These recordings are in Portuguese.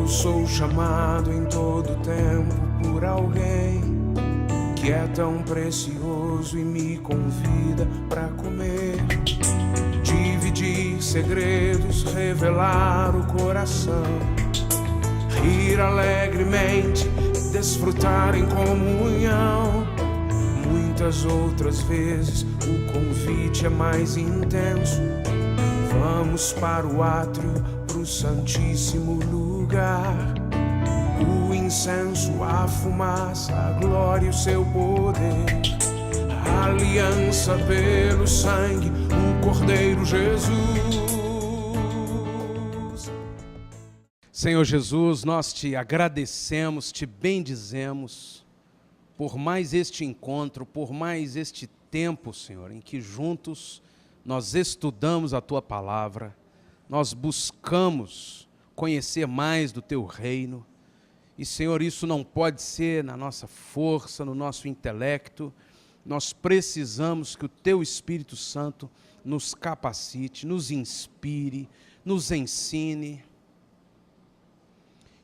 Eu sou chamado em todo tempo por alguém que é tão precioso e me convida para comer, dividir segredos, revelar o coração, rir alegremente, desfrutar em comunhão. Muitas outras vezes o convite é mais intenso. Vamos para o átrio, pro santíssimo lugar. O incenso, a fumaça, a glória e o seu poder. A aliança pelo sangue, o Cordeiro Jesus. Senhor Jesus, nós te agradecemos, te bendizemos por mais este encontro, por mais este tempo, Senhor, em que juntos nós estudamos a Tua Palavra, nós buscamos conhecer mais do Teu reino. E, Senhor, isso não pode ser na nossa força, no nosso intelecto. Nós precisamos que o Teu Espírito Santo nos capacite, nos inspire, nos ensine.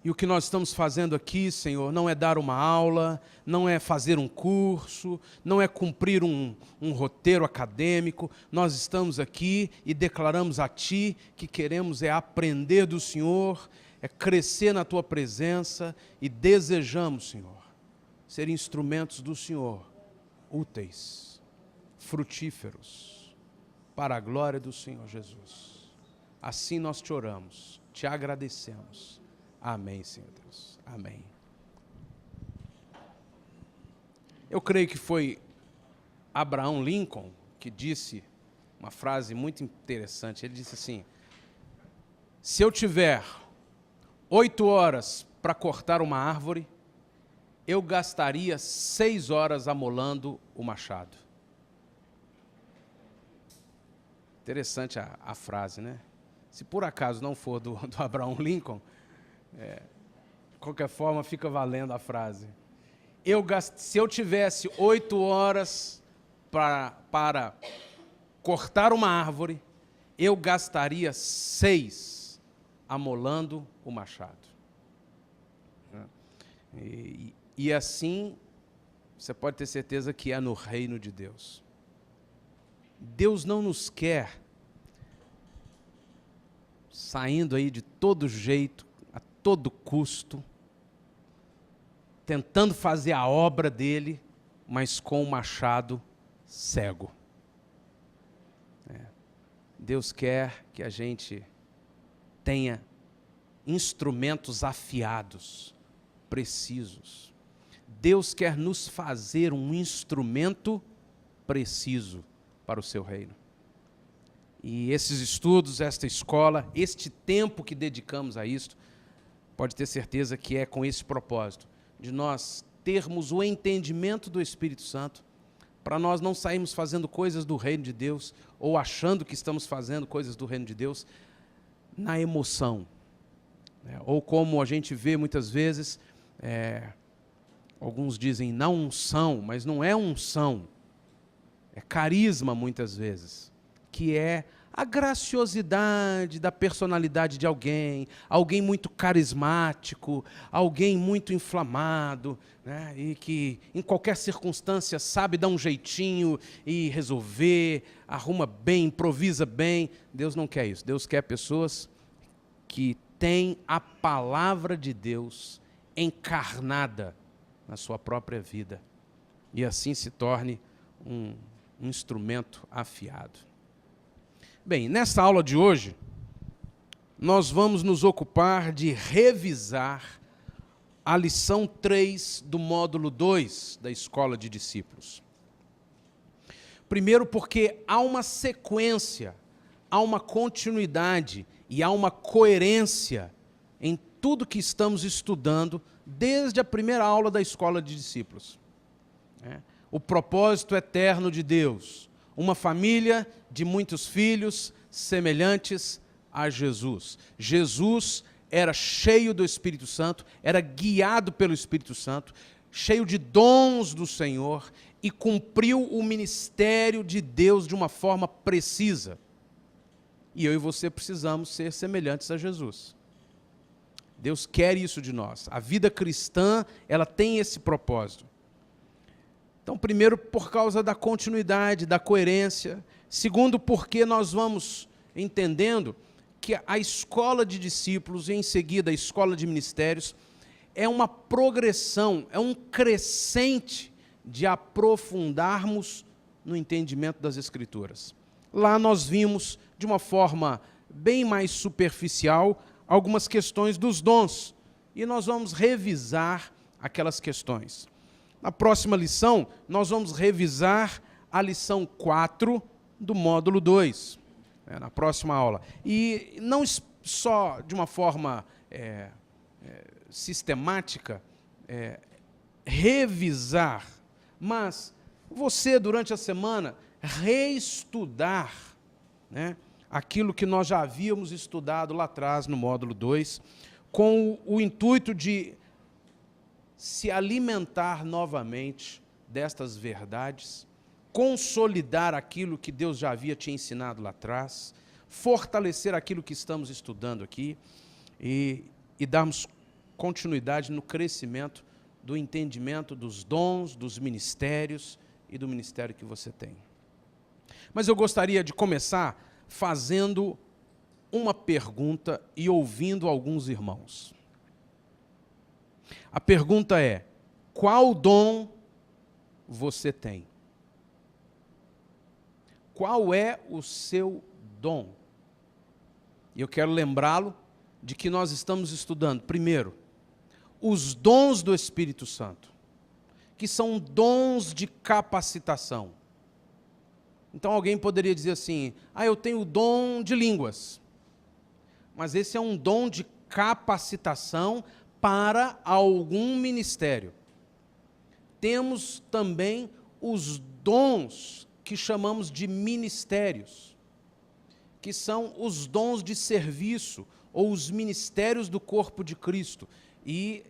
E o que nós estamos fazendo aqui, Senhor, não é dar uma aula, não é fazer um curso, não é cumprir um roteiro acadêmico. Nós estamos aqui e declaramos a Ti que queremos aprender do Senhor, crescer na Tua presença e desejamos, Senhor, ser instrumentos do Senhor, úteis, frutíferos, para a glória do Senhor Jesus. Assim nós te oramos, te agradecemos. Amém, Senhor Deus. Amém. Eu creio que foi Abraham Lincoln que disse uma frase muito interessante. Ele disse assim: se eu tiver 8 horas para cortar uma árvore, eu gastaria 6 horas amolando o machado. Interessante a frase, né? Se por acaso não for do Abraham Lincoln, de qualquer forma fica valendo a frase. Se eu tivesse 8 horas para cortar uma árvore, eu gastaria 6 amolando o machado. E assim, você pode ter certeza que é no reino de Deus. Deus não nos quer saindo aí de todo jeito, a todo custo, tentando fazer a obra dele, mas com o machado cego. Deus quer que a gente tenha instrumentos afiados, precisos. Deus quer nos fazer um instrumento preciso para o seu reino. E esses estudos, esta escola, este tempo que dedicamos a isto, pode ter certeza que é com esse propósito, de nós termos o entendimento do Espírito Santo, para nós não sairmos fazendo coisas do reino de Deus, ou achando que estamos fazendo coisas do reino de Deus, na emoção. Ou como a gente vê muitas vezes, alguns dizem na unção, mas não é unção, é carisma muitas vezes, que é a graciosidade da personalidade de alguém muito carismático, alguém muito inflamado, né? E que em qualquer circunstância sabe dar um jeitinho e resolver, arruma bem, improvisa bem. Deus não quer isso. Deus quer pessoas que têm a palavra de Deus encarnada na sua própria vida e assim se torne um instrumento afiado. Bem, nessa aula de hoje, nós vamos nos ocupar de revisar a lição 3 do módulo 2 da Escola de Discípulos. Primeiro porque há uma sequência, há uma continuidade e há uma coerência em tudo que estamos estudando desde a primeira aula da Escola de Discípulos. O propósito eterno de Deus, uma família de muitos filhos semelhantes a Jesus. Jesus era cheio do Espírito Santo, era guiado pelo Espírito Santo, cheio de dons do Senhor e cumpriu o ministério de Deus de uma forma precisa. E eu e você precisamos ser semelhantes a Jesus. Deus quer isso de nós. A vida cristã, ela tem esse propósito. Então, primeiro, por causa da continuidade, da coerência. Segundo, porque nós vamos entendendo que a escola de discípulos e, em seguida, a escola de ministérios é uma progressão, é um crescente de aprofundarmos no entendimento das Escrituras. Lá nós vimos, de uma forma bem mais superficial, algumas questões dos dons. E nós vamos revisar aquelas questões. Na próxima lição, nós vamos revisar a lição 4 do módulo 2, na próxima aula. E não só de uma forma sistemática, revisar, mas você, durante a semana, reestudar, né, aquilo que nós já havíamos estudado lá atrás, no módulo 2, com o intuito de se alimentar novamente destas verdades, consolidar aquilo que Deus já havia te ensinado lá atrás, fortalecer aquilo que estamos estudando aqui e darmos continuidade no crescimento do entendimento dos dons, dos ministérios e do ministério que você tem. Mas eu gostaria de começar fazendo uma pergunta e ouvindo alguns irmãos. A pergunta é: qual dom você tem? Qual é o seu dom? E eu quero lembrá-lo de que nós estamos estudando, primeiro, os dons do Espírito Santo, que são dons de capacitação. Então alguém poderia dizer assim: eu tenho o dom de línguas. Mas esse é um dom de capacitação para algum ministério. Temos também os dons que chamamos de ministérios, que são os dons de serviço, ou os ministérios do corpo de Cristo. E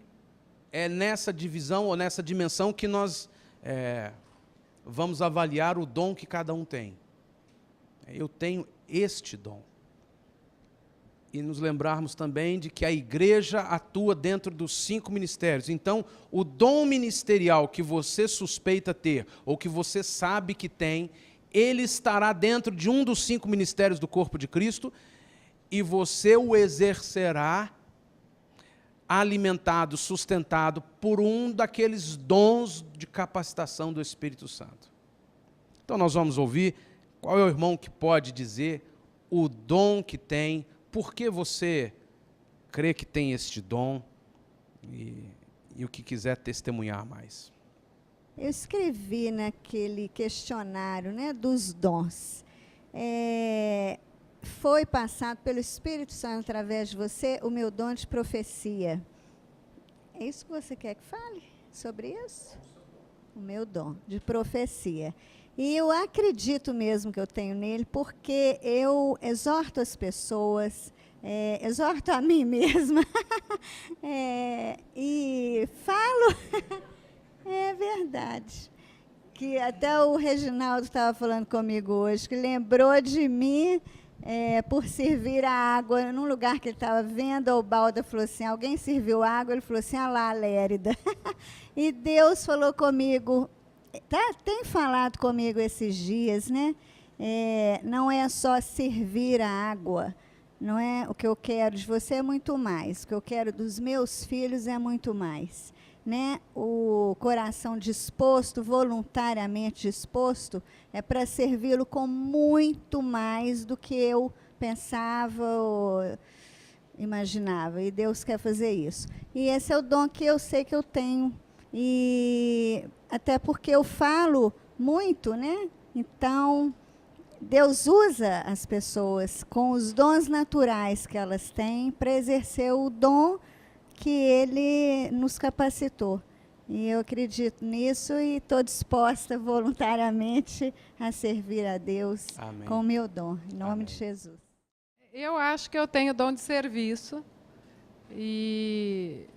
é nessa divisão, ou nessa dimensão, que nós vamos avaliar o dom que cada um tem. Eu tenho este dom. E nos lembrarmos também de que a igreja atua dentro dos 5 ministérios. Então, o dom ministerial que você suspeita ter, ou que você sabe que tem, ele estará dentro de um dos 5 ministérios do corpo de Cristo, e você o exercerá alimentado, sustentado por um daqueles dons de capacitação do Espírito Santo. Então nós vamos ouvir qual é o irmão que pode dizer o dom que tem, por que você crê que tem este dom e o que quiser testemunhar mais. Eu escrevi naquele questionário, né, dos dons. Foi passado pelo Espírito Santo através de você o meu dom de profecia. É isso que você quer que fale sobre isso? O meu dom de profecia. E eu acredito mesmo que eu tenho nele, porque eu exorto as pessoas, exorto a mim mesma, e falo, é verdade, que até o Reginaldo estava falando comigo hoje, que lembrou de mim, por servir a água num lugar que ele estava vendo. O Balda falou assim: alguém serviu água? Ele falou assim: ah lá, Lérida. E Deus falou comigo, tem falado comigo esses dias, né? Não é só servir a água, não é o que eu quero de você, é muito mais. O que eu quero dos meus filhos é muito mais, né? O coração disposto, voluntariamente disposto, é para servi-lo com muito mais do que eu pensava ou imaginava. E Deus quer fazer isso. E esse é o dom que eu sei que eu tenho. E até porque eu falo muito, né? Então, Deus usa as pessoas com os dons naturais que elas têm para exercer o dom que Ele nos capacitou. E eu acredito nisso e estou disposta voluntariamente a servir a Deus. Amém. Com o meu dom, em nome Amém. De Jesus. Eu acho que eu tenho dom de serviço e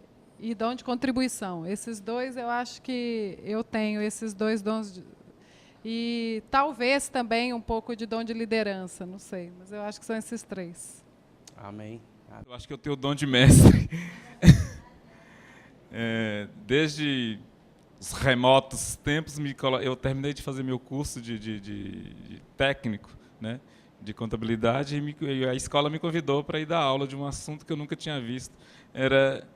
dom de contribuição. Esses dois, eu acho que eu tenho esses dois dons. E talvez também um pouco de dom de liderança, não sei, mas eu acho que são esses 3. Amém. Eu acho que eu tenho o dom de mestre. Desde os remotos tempos, eu terminei de fazer meu curso de técnico, né, de contabilidade, e a escola me convidou para ir dar aula de um assunto que eu nunca tinha visto. Era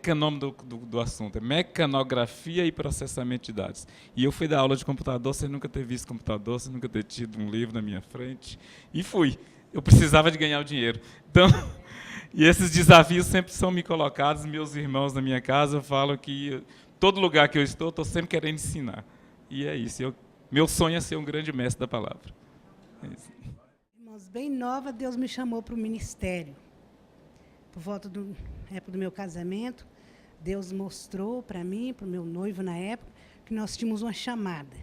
o nome do assunto é mecanografia e processamento de dados. E eu fui dar aula de computador sem nunca ter visto computador, sem nunca ter tido um livro na minha frente. E fui. Eu precisava de ganhar o dinheiro. Então, e esses desafios sempre são me colocados. Meus irmãos na minha casa falam que todo lugar que eu estou sempre querendo ensinar. E é isso. Meu sonho é ser um grande mestre da palavra. É isso. Irmãos, bem nova, Deus me chamou para o ministério. Por volta da época do meu casamento, Deus mostrou para mim, para o meu noivo na época, que nós tínhamos uma chamada.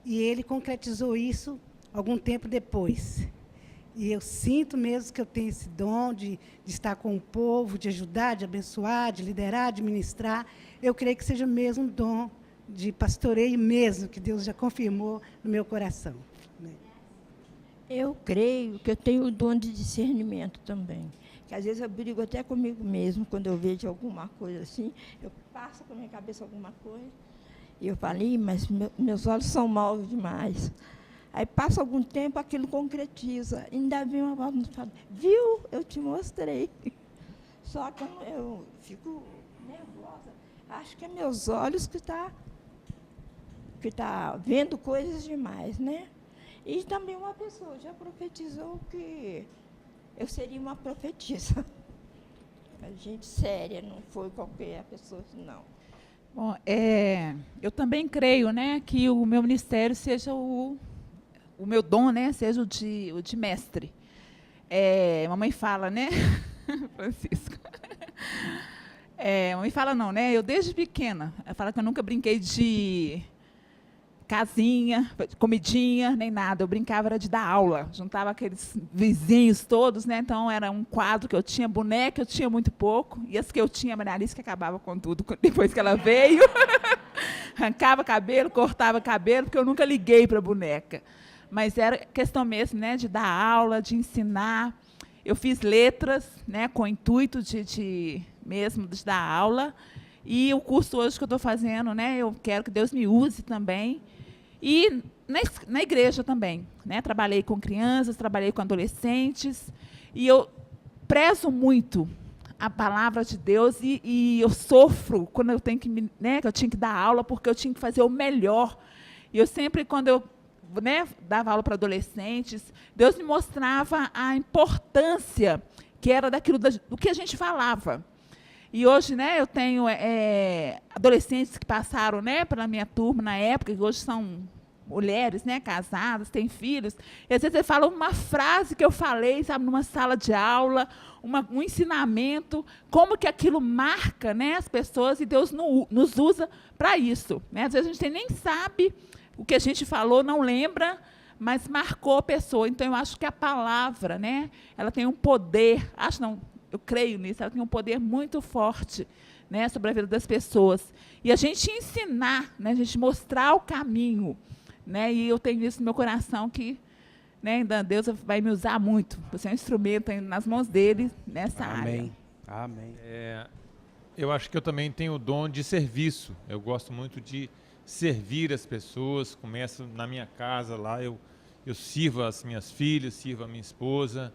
E Ele concretizou isso algum tempo depois. E eu sinto mesmo que eu tenho esse dom de estar com o povo, de ajudar, de abençoar, de liderar, de ministrar. Eu creio que seja mesmo um dom de pastoreio mesmo, que Deus já confirmou no meu coração. Eu creio que eu tenho o dom de discernimento também. Que às vezes eu brigo até comigo mesmo, quando eu vejo alguma coisa assim, eu passo com a minha cabeça alguma coisa, e eu falo, mas meus olhos são maus demais. Aí passa algum tempo, aquilo concretiza. Ainda vem uma voz e fala, viu, eu te mostrei. Só que eu fico nervosa. Acho que é meus olhos que tá vendo coisas demais, né? E também uma pessoa já profetizou que eu seria uma profetisa. Gente séria, não foi qualquer pessoa, não. Bom, eu também creio, né, que o meu ministério seja o meu dom, né, seja o de mestre. Mamãe fala, né, Francisco. Mamãe fala não, né, eu desde pequena, ela fala que eu nunca brinquei de casinha, comidinha, nem nada. Eu brincava era de dar aula, juntava aqueles vizinhos todos, né? Então era um quadro que eu tinha, boneca eu tinha muito pouco, e as que eu tinha, a Maria Alice que acabava com tudo depois que ela veio. Arrancava cabelo, cortava cabelo, porque eu nunca liguei para a boneca. Mas era questão mesmo, né, de dar aula, de ensinar. Eu fiz letras, né, com o intuito mesmo de dar aula. E o curso hoje que eu estou fazendo, né, eu quero que Deus me use também. E na igreja também, né? Trabalhei com crianças, trabalhei com adolescentes, e eu prezo muito a palavra de Deus, e eu sofro quando eu tenho que, né, que eu tinha que dar aula, porque eu tinha que fazer o melhor. E eu sempre, quando eu, né, dava aula para adolescentes, Deus me mostrava a importância que era daquilo do que a gente falava. E hoje, né, eu tenho adolescentes que passaram, né, pela minha turma na época, que hoje são mulheres, né, casadas, têm filhos. E às vezes ele fala uma frase que eu falei, sabe, numa sala de aula, um ensinamento, como que aquilo marca, né, as pessoas, e Deus nos usa para isso. Né? Às vezes a gente nem sabe o que a gente falou, não lembra, mas marcou a pessoa. Então eu acho que a palavra, né, ela tem um poder, eu creio nisso, ela tem um poder muito forte, né, sobre a vida das pessoas. E a gente ensinar, né, a gente mostrar o caminho, né, e eu tenho isso no meu coração que, né, ainda Deus vai me usar muito. Você é um instrumento nas mãos dele nessa área. Amém. Eu acho que eu também tenho o dom de serviço. Eu gosto muito de servir as pessoas. Começo na minha casa lá, eu sirvo as minhas filhas, sirvo a minha esposa,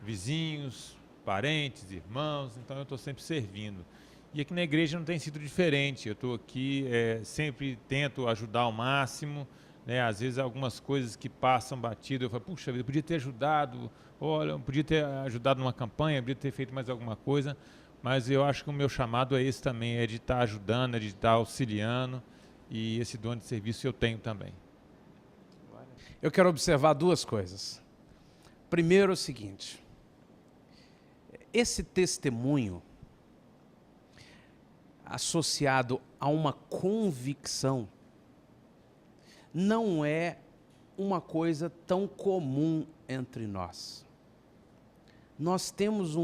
vizinhos, parentes, irmãos, então eu estou sempre servindo. E aqui na igreja não tem sido diferente, eu estou aqui, sempre tento ajudar ao máximo, né? Às vezes algumas coisas que passam batido, eu falo, puxa vida, eu podia ter ajudado, olha, eu podia ter ajudado numa campanha, podia ter feito mais alguma coisa, mas eu acho que o meu chamado é esse também, é de estar ajudando, é de estar auxiliando, e esse dom de serviço eu tenho também. Eu quero observar duas coisas. Primeiro, é o seguinte: esse testemunho associado a uma convicção não é uma coisa tão comum entre nós. Nós temos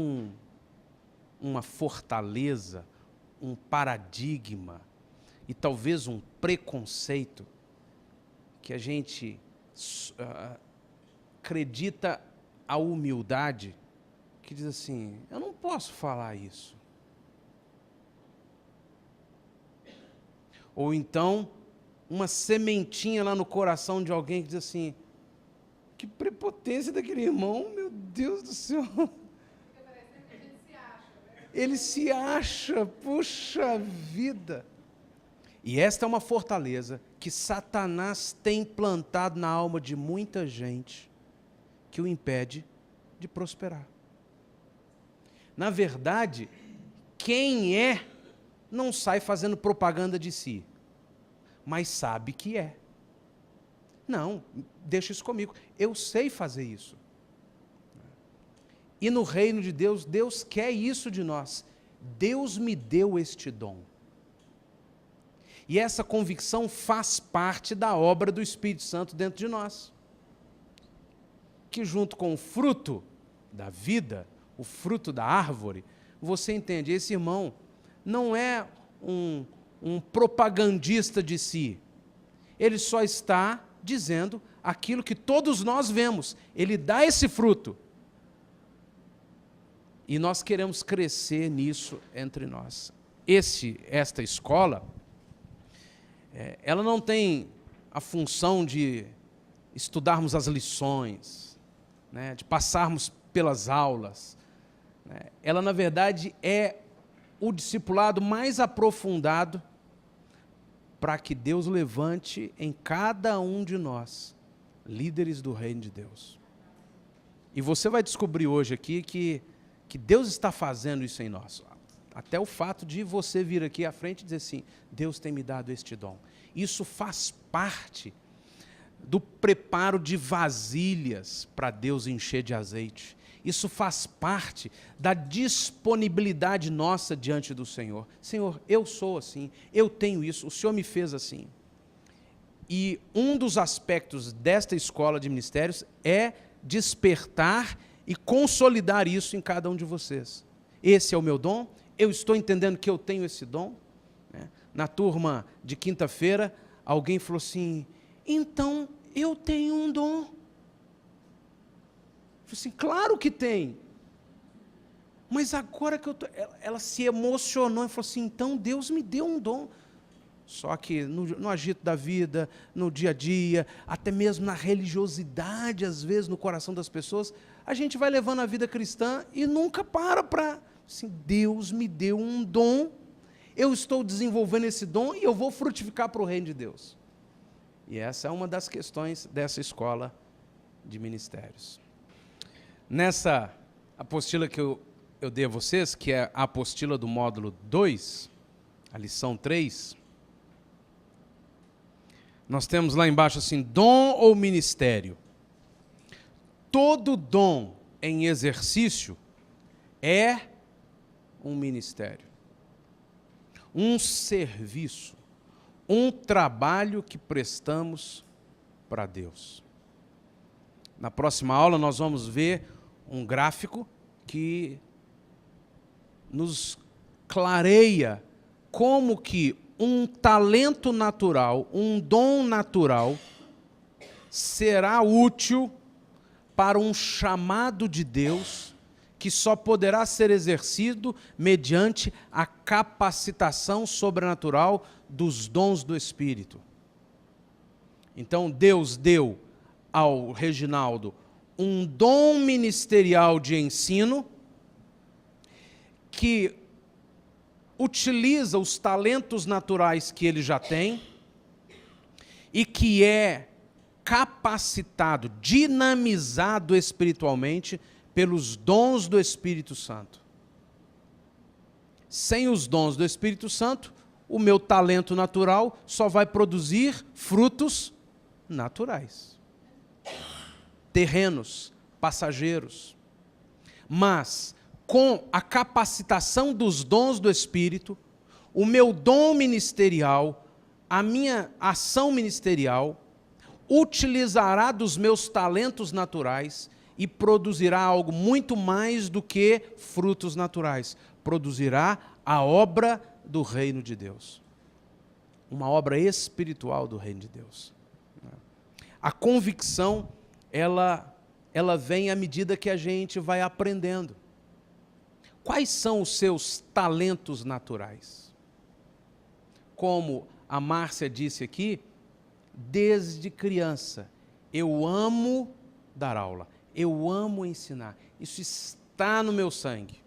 uma fortaleza, um paradigma e talvez um preconceito que a gente acredita a humildade que diz assim, eu não posso falar isso. Ou então, uma sementinha lá no coração de alguém que diz assim, que prepotência daquele irmão, meu Deus do céu. Ele se acha, puxa vida. E esta é uma fortaleza que Satanás tem plantado na alma de muita gente, que o impede de prosperar. Na verdade, quem é, não sai fazendo propaganda de si, mas sabe que é. Não, deixa isso comigo, eu sei fazer isso. E no reino de Deus, Deus quer isso de nós. Deus me deu este dom. E essa convicção faz parte da obra do Espírito Santo dentro de nós. Que junto com o fruto da vida, o fruto da árvore, você entende, esse irmão não é um propagandista de si. Ele só está dizendo aquilo que todos nós vemos. Ele dá esse fruto. E nós queremos crescer nisso entre nós. Esta escola, ela não tem a função de estudarmos as lições, né, de passarmos pelas aulas. Né. Ela, na verdade, é o discipulado mais aprofundado para que Deus levante em cada um de nós líderes do reino de Deus. E você vai descobrir hoje aqui que Deus está fazendo isso em nós. Até o fato de você vir aqui à frente e dizer assim, Deus tem me dado este dom. Isso faz parte do preparo de vasilhas para Deus encher de azeite. Isso faz parte da disponibilidade nossa diante do Senhor. Senhor, eu sou assim, eu tenho isso, o Senhor me fez assim. E um dos aspectos desta escola de ministérios é despertar e consolidar isso em cada um de vocês. Esse é o meu dom, eu estou entendendo que eu tenho esse dom. Na turma de quinta-feira, alguém falou assim, então eu tenho um dom. Eu falei assim, claro que tem. Mas agora que eu estou... Ela se emocionou e falou assim, então Deus me deu um dom. Só que no agito da vida, no dia a dia, até mesmo na religiosidade, às vezes, no coração das pessoas, a gente vai levando a vida cristã e nunca para assim, Deus me deu um dom, eu estou desenvolvendo esse dom e eu vou frutificar para o reino de Deus. E essa é uma das questões dessa escola de ministérios. Nessa apostila que eu dei a vocês, que é a apostila do módulo 2, a lição 3, nós temos lá embaixo assim, dom ou ministério. Todo dom em exercício é um ministério, um serviço, um trabalho que prestamos para Deus. Na próxima aula nós vamos ver um gráfico que nos clareia como que um talento natural, um dom natural, será útil para um chamado de Deus que só poderá ser exercido mediante a capacitação sobrenatural dos dons do Espírito. Então, Deus deu ao Reginaldo um dom ministerial de ensino que utiliza os talentos naturais que ele já tem e que é capacitado, dinamizado espiritualmente pelos dons do Espírito Santo. Sem os dons do Espírito Santo, o meu talento natural só vai produzir frutos naturais, terrenos, passageiros. Mas com a capacitação dos dons do Espírito, o meu dom ministerial, a minha ação ministerial, utilizará dos meus talentos naturais e produzirá algo muito mais do que frutos naturais. Produzirá a obra do reino de Deus. Uma obra espiritual do reino de Deus. A convicção, ela ela vem à medida que a gente vai aprendendo. Quais são os seus talentos naturais? Como a Márcia disse aqui, desde criança, eu amo dar aula, eu amo ensinar. Isso está no meu sangue.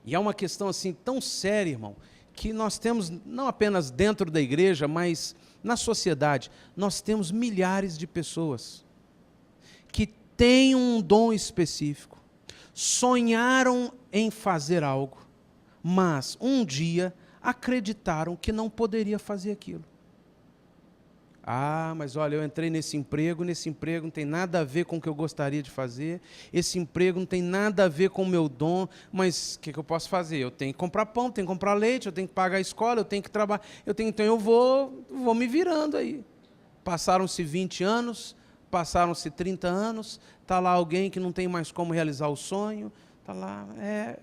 E é uma questão assim tão séria, irmão, que nós temos, não apenas dentro da igreja, mas na sociedade, nós temos milhares de pessoas que têm um dom específico, sonharam em fazer algo, mas um dia acreditaram que não poderia fazer aquilo. Ah, mas olha, eu entrei nesse emprego não tem nada a ver com o que eu gostaria de fazer, esse emprego não tem nada a ver com o meu dom, mas o que eu posso fazer? Eu tenho que comprar pão, tenho que comprar leite, eu tenho que pagar a escola, eu tenho que trabalhar, então eu vou me virando aí. Passaram-se 20 anos, passaram-se 30 anos, está lá alguém que não tem mais como realizar o sonho, está lá,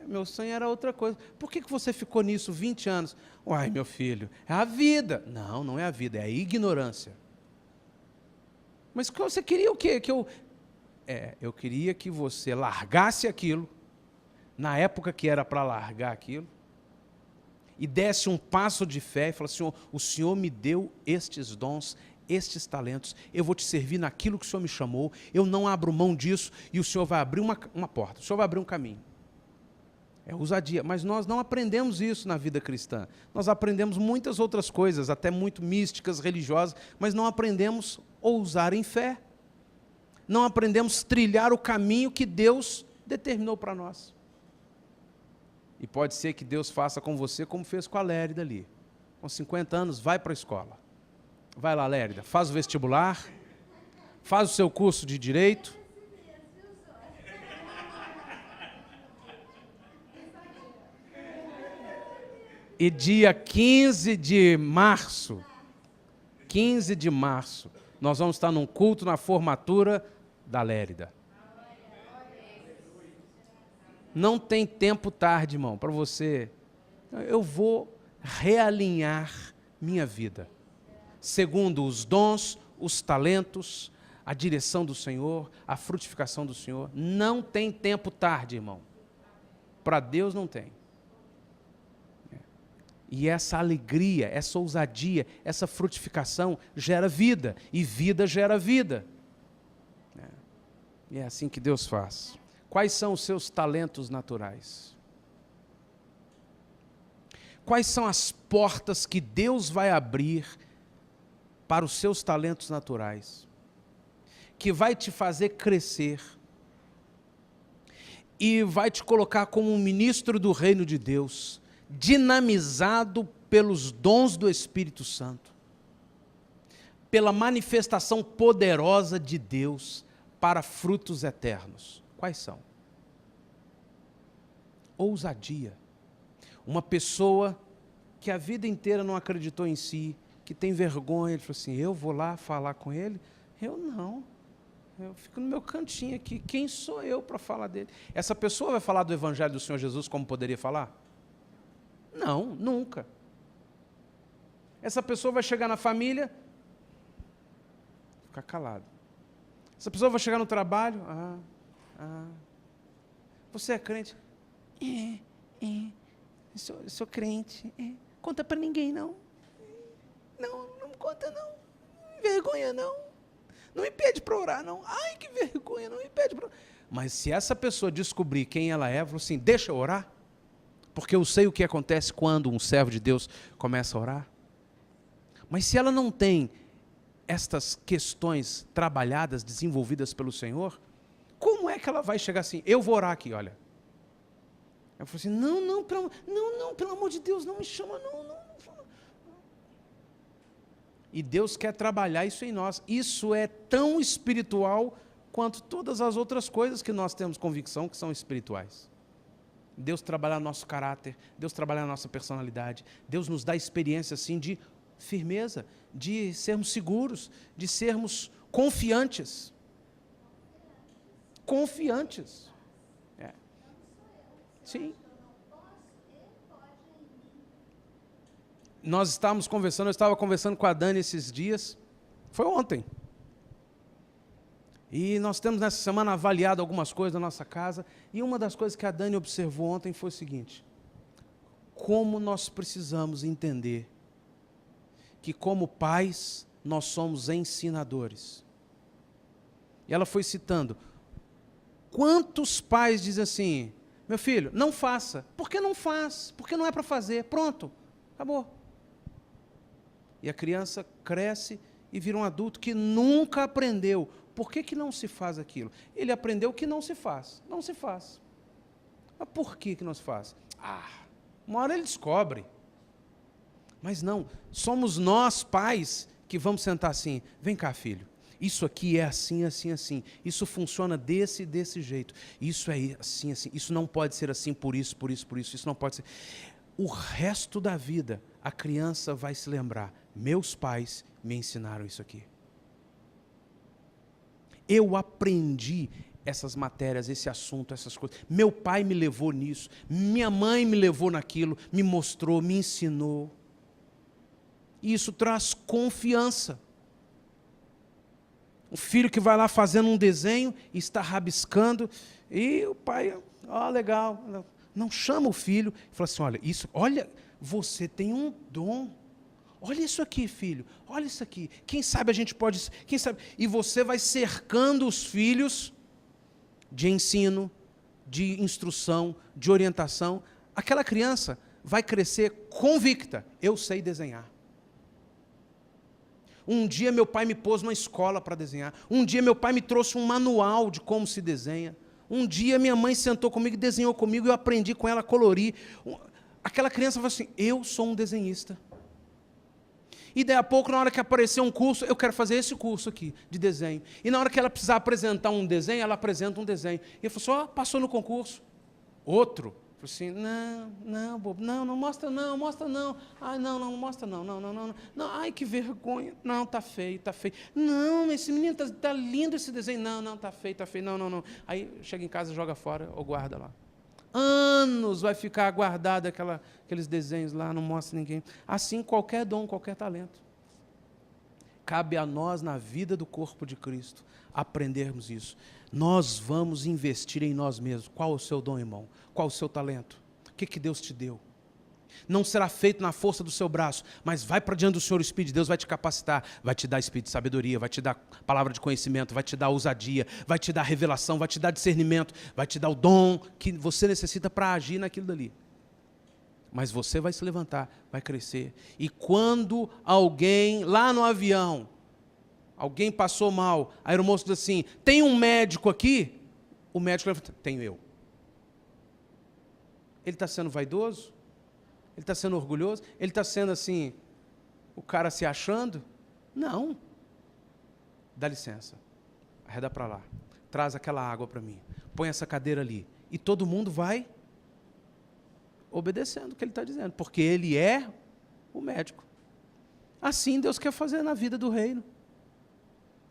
meu sonho era outra coisa. Por que você ficou nisso 20 anos? Uai, meu filho, é a vida. Não, não é a vida, é a ignorância. Mas você queria o quê? Eu queria que você largasse aquilo, na época que era para largar aquilo, e desse um passo de fé e falasse, Senhor, o Senhor me deu estes dons, estes talentos, eu vou te servir naquilo que o Senhor me chamou, eu não abro mão disso, e o Senhor vai abrir uma porta, o Senhor vai abrir um caminho. É ousadia, mas nós não aprendemos isso na vida cristã. Nós aprendemos muitas outras coisas, até muito místicas, religiosas, mas não aprendemos ousar em fé. Não aprendemos trilhar o caminho que Deus determinou para nós. E pode ser que Deus faça com você como fez com a Lérida ali. Com 50 anos, vai para a escola. Vai lá, Lérida, faz o vestibular, faz o seu curso de Direito. E dia 15 de março, nós vamos estar num culto na formatura da Lérida. Não tem tempo tarde, irmão, para você. Eu vou realinhar minha vida, segundo os dons, os talentos, a direção do Senhor, a frutificação do Senhor. Não tem tempo tarde, irmão. Para Deus não tem. E essa alegria, essa ousadia, essa frutificação gera vida, e vida gera vida. E é assim que Deus faz. Quais são os seus talentos naturais? Quais são as portas que Deus vai abrir para os seus talentos naturais? Que vai te fazer crescer e vai te colocar como um ministro do reino de Deus, dinamizado pelos dons do Espírito Santo, pela manifestação poderosa de Deus para frutos eternos. Quais são? Ousadia. Uma pessoa que a vida inteira não acreditou em si, que tem vergonha, ele falou assim, eu vou lá falar com ele? Eu não. Eu fico no meu cantinho aqui. Quem sou eu para falar dele? Essa pessoa vai falar do Evangelho do Senhor Jesus como poderia falar? Não, nunca. Essa pessoa vai chegar na família, ficar calado. Essa pessoa vai chegar no trabalho, você é crente? Eu sou crente. Conta para ninguém, não. Não conta, não. Vergonha, não. Não me pede para orar, não. Ai, que vergonha, não me pede para orar. Mas se essa pessoa descobrir quem ela é, falou assim, deixa eu orar, porque eu sei o que acontece quando um servo de Deus começa a orar. Mas se ela não tem estas questões trabalhadas, desenvolvidas pelo Senhor, como é que ela vai chegar assim, eu vou orar aqui, olha. Eu falei assim, não, pelo amor de Deus, não me chama, não. E Deus quer trabalhar isso em nós. Isso é tão espiritual quanto todas as outras coisas que nós temos convicção que são espirituais. Deus trabalhar nosso caráter, Deus trabalhar nossa personalidade, Deus nos dá experiência assim de firmeza, de sermos seguros, de sermos confiantes. Confiantes. Sim. Nós estávamos conversando, eu estava conversando com a Dani esses dias, foi ontem. E nós temos nessa semana avaliado algumas coisas da nossa casa, e uma das coisas que a Dani observou ontem foi o seguinte: como nós precisamos entender que, como pais, nós somos ensinadores. E ela foi citando, quantos pais dizem assim, meu filho, não faça. Por que não faz? Porque não é para fazer. Pronto, acabou. E a criança cresce e vira um adulto que nunca aprendeu. Por que não se faz aquilo? Ele aprendeu que não se faz. Não se faz. Mas por que não se faz? Uma hora ele descobre. Mas não, somos nós, pais, que vamos sentar assim, vem cá, filho, isso aqui é assim, assim, assim, isso funciona desse jeito, isso é assim, assim, isso não pode ser assim por isso, isso não pode ser. O resto da vida, a criança vai se lembrar, meus pais me ensinaram isso aqui. Eu aprendi essas matérias, esse assunto, essas coisas. Meu pai me levou nisso, minha mãe me levou naquilo, me mostrou, me ensinou. E isso traz confiança. O filho que vai lá fazendo um desenho e está rabiscando, e o pai, legal. Não chama o filho e fala assim, olha, você tem um dom. Olha isso aqui, filho, olha isso aqui. Quem sabe a gente pode, quem sabe. E você vai cercando os filhos de ensino, de instrução, de orientação. Aquela criança vai crescer convicta, eu sei desenhar. Um dia meu pai me pôs numa escola para desenhar. Um dia meu pai me trouxe um manual de como se desenha. Um dia minha mãe sentou comigo e desenhou comigo e eu aprendi com ela a colorir. Aquela criança falou assim, eu sou um desenhista. E daí a pouco, na hora que aparecer um curso, eu quero fazer esse curso aqui, de desenho. E na hora que ela precisar apresentar um desenho, ela apresenta um desenho. E eu falei assim, passou no concurso. Outro. Eu falei assim, não, bobo, não mostra não, mostra não. Ai, não mostra não. Ai, que vergonha. Não, tá feio. Não, esse menino tá lindo esse desenho. Não, tá feio, não. Aí chega em casa, joga fora ou guarda lá. Anos vai ficar guardado aqueles desenhos lá, não mostra ninguém. Assim, qualquer dom, qualquer talento. Cabe a nós, na vida do corpo de Cristo, aprendermos isso. Nós vamos investir em nós mesmos. Qual o seu dom, irmão? Qual o seu talento? O que Deus te deu? Não será feito na força do seu braço, mas vai para diante do Senhor, o Espírito de Deus vai te capacitar, vai te dar espírito de sabedoria, vai te dar palavra de conhecimento, vai te dar ousadia, vai te dar revelação, vai te dar discernimento, vai te dar o dom que você necessita para agir naquilo dali. Mas você vai se levantar, vai crescer. E quando alguém, lá no avião, alguém passou mal, aí o moço diz assim, tem um médico aqui? O médico levanta, tenho eu. Ele está sendo vaidoso? Ele está sendo orgulhoso? Ele está sendo assim, o cara se achando? Não. Dá licença. Arreda para lá. Traz aquela água para mim. Põe essa cadeira ali. E todo mundo vai obedecendo o que ele está dizendo, porque ele é o médico. Assim Deus quer fazer na vida do reino.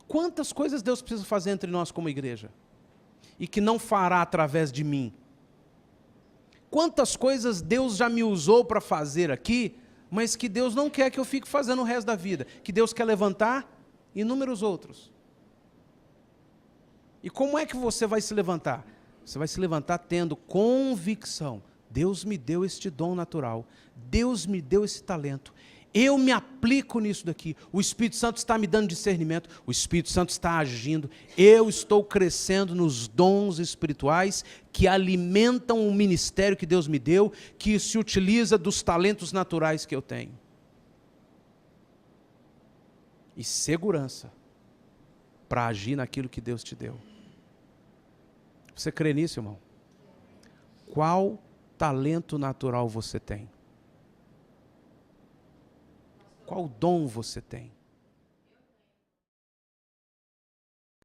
Quantas coisas Deus precisa fazer entre nós como igreja? E que não fará através de mim? Quantas coisas Deus já me usou para fazer aqui, mas que Deus não quer que eu fique fazendo o resto da vida, que Deus quer levantar inúmeros outros. E como é que você vai se levantar? Você vai se levantar tendo convicção. Deus me deu este dom natural, Deus me deu esse talento, eu me aplico nisso daqui, o Espírito Santo está me dando discernimento, o Espírito Santo está agindo, eu estou crescendo nos dons espirituais que alimentam o ministério que Deus me deu, que se utiliza dos talentos naturais que eu tenho. E segurança para agir naquilo que Deus te deu. Você crê nisso, irmão? Qual talento natural você tem? Qual dom você tem?